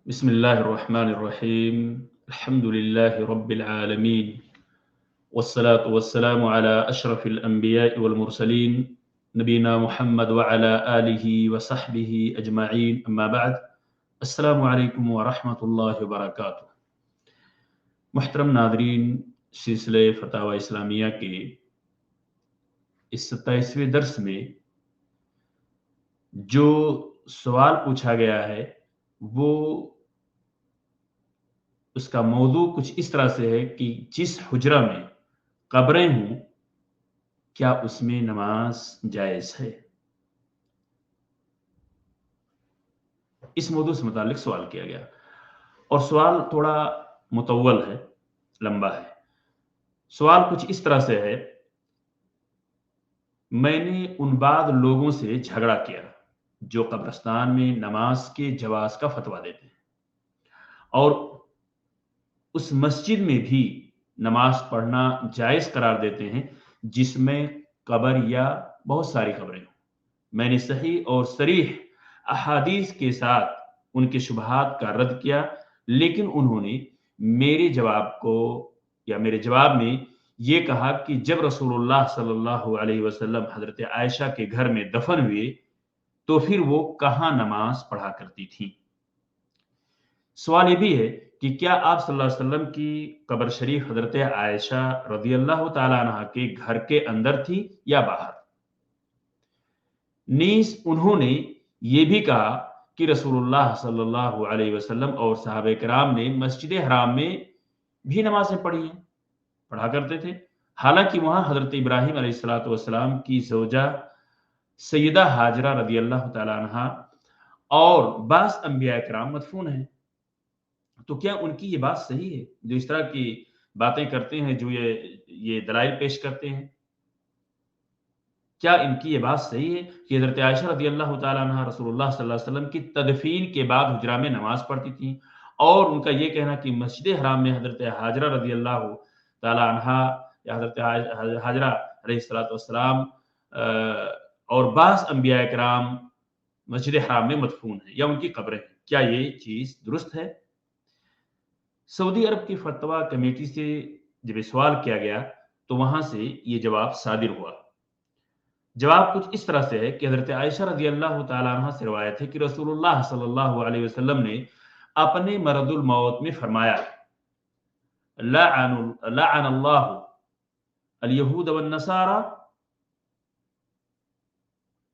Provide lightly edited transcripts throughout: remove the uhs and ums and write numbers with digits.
بسم الله الرحمن الرحيم. الحمد لله رب العالمين، والصلاة والسلام على أشرف الأنبياء والمرسلين، نبينا محمد وعلى آله وصحبه أجمعين، أما بعد. السلام علیکم ورحمۃ اللہ وبرکاتہ. محترم ناظرین، سلسلے فتاوی اسلامیہ کے اس 27ویں درس میں جو سوال پوچھا گیا ہے وہ اس کا موضوع کچھ اس طرح سے ہے کہ جس حجرہ میں قبریں ہوں کیا اس میں نماز جائز ہے؟ اس موضوع سے متعلق سوال کیا گیا اور سوال تھوڑا مطول ہے، لمبا ہے. سوال کچھ اس طرح سے ہے: میں نے ان بعض لوگوں سے جھگڑا کیا جو قبرستان میں نماز کے جواز کا فتویٰ دیتے ہیں اور اس مسجد میں بھی نماز پڑھنا جائز قرار دیتے ہیں جس میں قبر یا بہت ساری قبریں ہوں. میں نے صحیح اور صریح احادیث کے ساتھ ان کے شبہات کا رد کیا، لیکن انہوں نے میرے جواب میں یہ کہا کہ جب رسول اللہ صلی اللہ علیہ وسلم حضرت عائشہ کے گھر میں دفن ہوئے تو پھر وہ کہاں نماز پڑھا کرتی تھی. سوال یہ بھی ہے کہ کیا آپ صلی اللہ علیہ وسلم کی قبر شریف حضرت عائشہ رضی اللہ تعالیٰ عنہ کے گھر کے اندر تھی یا باہر؟ نیز انہوں نے یہ بھی کہا کہ رسول اللہ صلی اللہ علیہ وسلم اور صحابہ کرام نے مسجد حرام میں بھی نمازیں پڑھا کرتے تھے، حالانکہ وہاں حضرت ابراہیم علیہ السلام کی زوجہ سیدہ ہاجرہ رضی اللہ تعالیٰ عنہ اور بعض انبیاء کرام مدفون ہیں. تو کیا ان کی یہ بات صحیح ہے جو اس طرح کی باتیں کرتے ہیں، جو یہ دلائل پیش کرتے ہیں؟ کیا ان کی یہ بات صحیح ہے کہ حضرت عائشہ رضی اللہ تعالیٰ عنہ رسول اللہ صلی اللہ علیہ وسلم کی تدفین کے بعد حجرہ میں نماز پڑھتی تھیں، اور ان کا یہ کہنا کہ مسجد حرام میں حضرت ہاجرہ رضی اللہ تعالیٰ عنہ یا حضرت ہاجرہ علیہ السلام اور بعض انبیاء کرام مسجد حرام میں مدفون ہیں یا ان کی قبریں ہیں، کیا یہ چیز درست ہے؟ سعودی عرب کی فتویٰ کمیٹی سے جب یہ سوال کیا گیا تو وہاں سے یہ جواب صادر ہوا. جواب کچھ اس طرح سے ہے کہ حضرت عائشہ رضی اللہ تعالیٰ عنہ سے روایت ہے کہ رسول اللہ صلی اللہ علیہ وسلم نے اپنے مرض الموت میں فرمایا: لعن اللہ الیہود والنصارى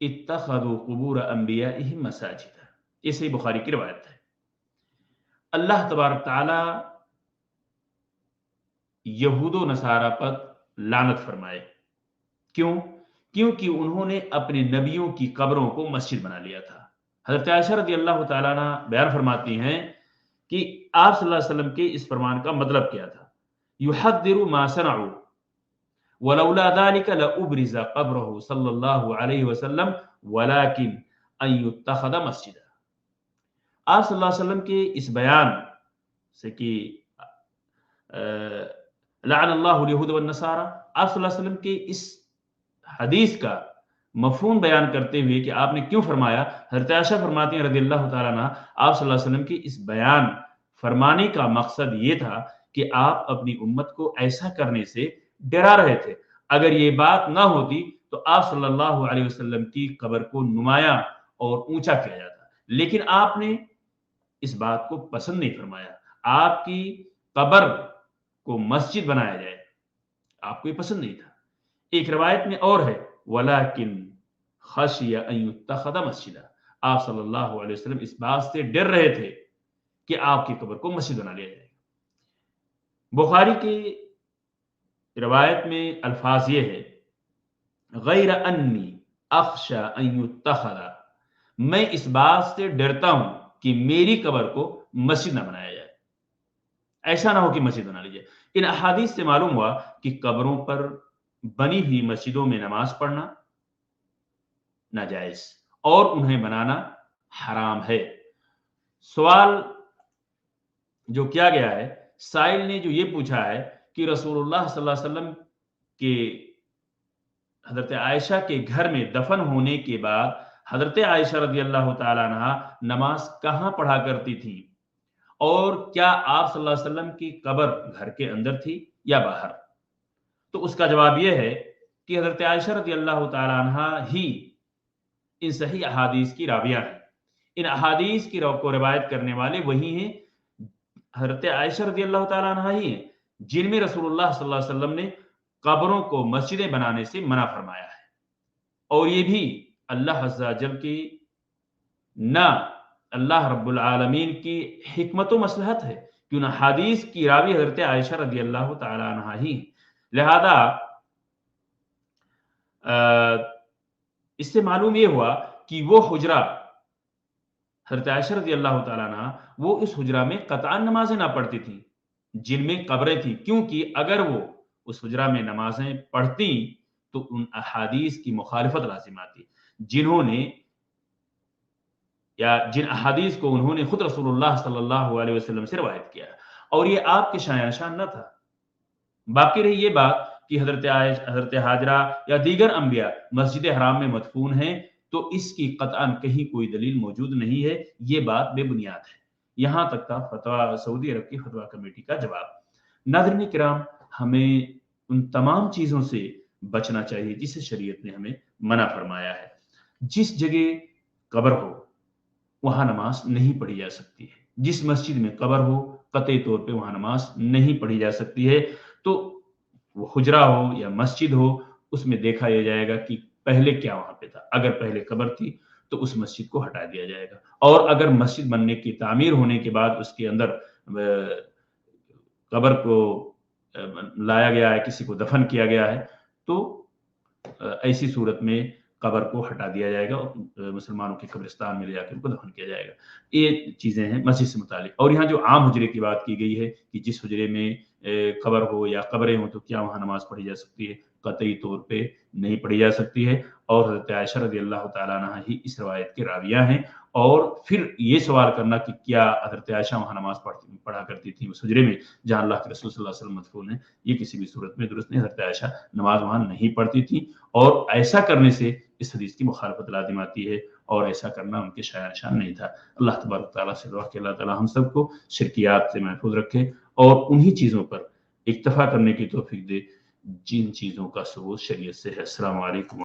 اتخذوا قبور انبیائہم مساجد. یہ صحیح بخاری کی روایت ہے. اللہ تبارک تعالی یہود و نصارہ پر لعنت فرمائے. کیونکہ انہوں نے اپنے نبیوں کی قبروں کو مسجد بنا لیا تھا. حضرت عائشہ رضی اللہ تعالیٰ عنہ بیان فرماتی ہیں کہ آپ صلی اللہ علیہ وسلم کے اس فرمان کا مطلب کیا تھا: یحذر ما صنعوا ولولا ذلك لأبرز قبره صلی اللہ علیہ وسلم ولكن ان يتخذ مسجدا. آپ صلی اللہ علیہ وسلم کے اس بیان سے کہ لعن اللہ الیہود والنصارى، آپ صلی اللہ علیہ وسلم کے اس حدیث کا مفہوم بیان کرتے ہوئے کہ آپ نے کیوں فرمایا، حضرت عائشہ فرماتی ہیں رضی اللہ تعالیٰ عنہ آپ صلی اللہ علیہ وسلم کی اس بیان فرمانے کا مقصد یہ تھا کہ آپ اپنی امت کو ایسا کرنے سے ڈرا رہے تھے. اگر یہ بات نہ ہوتی تو آپ صلی اللہ علیہ وسلم کی قبر کو نمایاں اور اونچا کیا جاتا، لیکن آپ نے اس بات کو پسند نہیں فرمایا. آپ کی قبر کو مسجد بنایا جائے، آپ کو یہ پسند نہیں تھا. ایک روایت میں اور ہے وَلَكِنْ خَشِيَ أَن يُتَّخَذَ مَسْجِدًا. آپ صلی اللہ علیہ وسلم اس بات سے ڈر رہے تھے کہ آپ کی قبر کو مسجد بنا لیا جائے. بخاری کی روایت میں الفاظ یہ ہے: غیر انی اخشى ان يتخذ، میں اس بات سے ڈرتا ہوں کہ میری قبر کو مسجد نہ بنایا جائے، ایسا نہ ہو کہ مسجد بنا لی جائے. ان احادیث سے معلوم ہوا کہ قبروں پر بنی ہوئی مسجدوں میں نماز پڑھنا ناجائز اور انہیں بنانا حرام ہے. سوال جو کیا گیا ہے، سائل نے جو یہ پوچھا ہے کہ رسول اللہ صلی اللہ علیہ وسلم کے حضرت عائشہ کے گھر میں دفن ہونے کے بعد حضرت عائشہ رضی اللہ تعالیٰ عنہ نماز کہاں پڑھا کرتی تھی؟ اور کیا آپ صلی اللہ علیہ وسلم کی قبر گھر کے اندر تھی یا باہر؟ تو اس کا جواب یہ ہے کہ حضرت عائشہ رضی اللہ تعالی عنہ ہی ان صحیح احادیث کی راویہ ہیں. ان احادیث کی کو روایت کرنے والے وہی ہیں، حضرت عائشہ رضی اللہ تعالی عنہ ہی ہیں جن میں رسول اللہ صلی اللہ علیہ وسلم نے قبروں کو مسجدیں بنانے سے منع فرمایا ہے. اور یہ بھی اللہ عز و جل کی نہ اللہ رب العالمین کی حکمت و مصلحت ہے کہ ان حدیث کی راوی حضرت عائشہ رضی اللہ تعالی عنہ ہی. لہذا اس سے معلوم یہ ہوا کہ وہ حجرہ حضرت عائشہ رضی اللہ تعالی عنہ وہ اس حجرہ میں قطعاً نمازیں نہ پڑھتی تھیں جن میں قبریں تھیں، کیونکہ اگر وہ اس حجرہ میں نمازیں پڑھتی تو ان احادیث کی مخالفت لازم آتی جنہوں نے یا جن احادیث کو انہوں نے خود رسول اللہ صلی اللہ علیہ وسلم سے روایت کیا، اور یہ آپ کے شایان شان نہ تھا. باقی رہی یہ بات کہ حضرت حاجرہ یا دیگر انبیاء مسجد حرام میں مدفون ہیں تو اس کی قطعاً کہیں کوئی دلیل موجود نہیں ہے، یہ بات بے بنیاد ہے. یہاں تک تھا فتویٰ سعودی عرب کی فتویٰ کمیٹی کا جواب. ناظرین کرام، ہمیں ان تمام چیزوں سے بچنا چاہیے جسے شریعت نے ہمیں منع فرمایا ہے. جس جگہ قبر ہو وہاں نماز نہیں پڑھی جا سکتی ہے. جس مسجد میں قبر ہو قطعی طور پہ وہاں نماز نہیں پڑھی جا سکتی ہے. تو وہ حجرہ ہو یا مسجد ہو، اس میں دیکھا یہ جائے گا کہ پہلے کیا وہاں پہ تھا. اگر پہلے قبر تھی تو اس مسجد کو ہٹا دیا جائے گا، اور اگر مسجد بننے کی تعمیر ہونے کے بعد اس کے اندر قبر کو لایا گیا ہے، کسی کو دفن کیا گیا ہے، تو ایسی صورت میں قبر کو ہٹا دیا جائے گا اور مسلمانوں کے قبرستان میں لے جا کے ان کو دفن کیا جائے گا. یہ چیزیں ہیں مسجد سے متعلق. اور یہاں جو عام حجرے کی بات کی گئی ہے کہ جس حجرے میں قبر ہو یا قبریں ہوں تو کیا وہاں نماز پڑھی جا سکتی ہے، قطعی طور پہ نہیں پڑھی جا سکتی ہے. اور حضرت عائشہ رضی اللہ تعالیٰ عنہ ہی اس روایت کے راویہ ہیں. اور پھر یہ سوال کرنا کہ کیا حضرت عائشہ وہاں نماز پڑھا کرتی تھی اس حجرے میں جہاں اللہ کے رسول صلی اللہ علیہ وسلم مدفون ہیں، یہ کسی بھی صورت میں درست نہیں. حضرت عائشہ نماز وہاں نہیں پڑھتی تھی، اور ایسا کرنے سے اس حدیث کی مخالفت لازم آتی ہے، اور ایسا کرنا ان کے شایان شان نہیں تھا. اللہ تبارک تعالیٰ سے دعا کہ اللہ تعالیٰ ہم سب کو شرکیات سے محفوظ رکھے اور انہی چیزوں پر اکتفا کرنے کی توفیق دے جن چیزوں کا ثبوت شریعت سے ہے. السلام علیکم.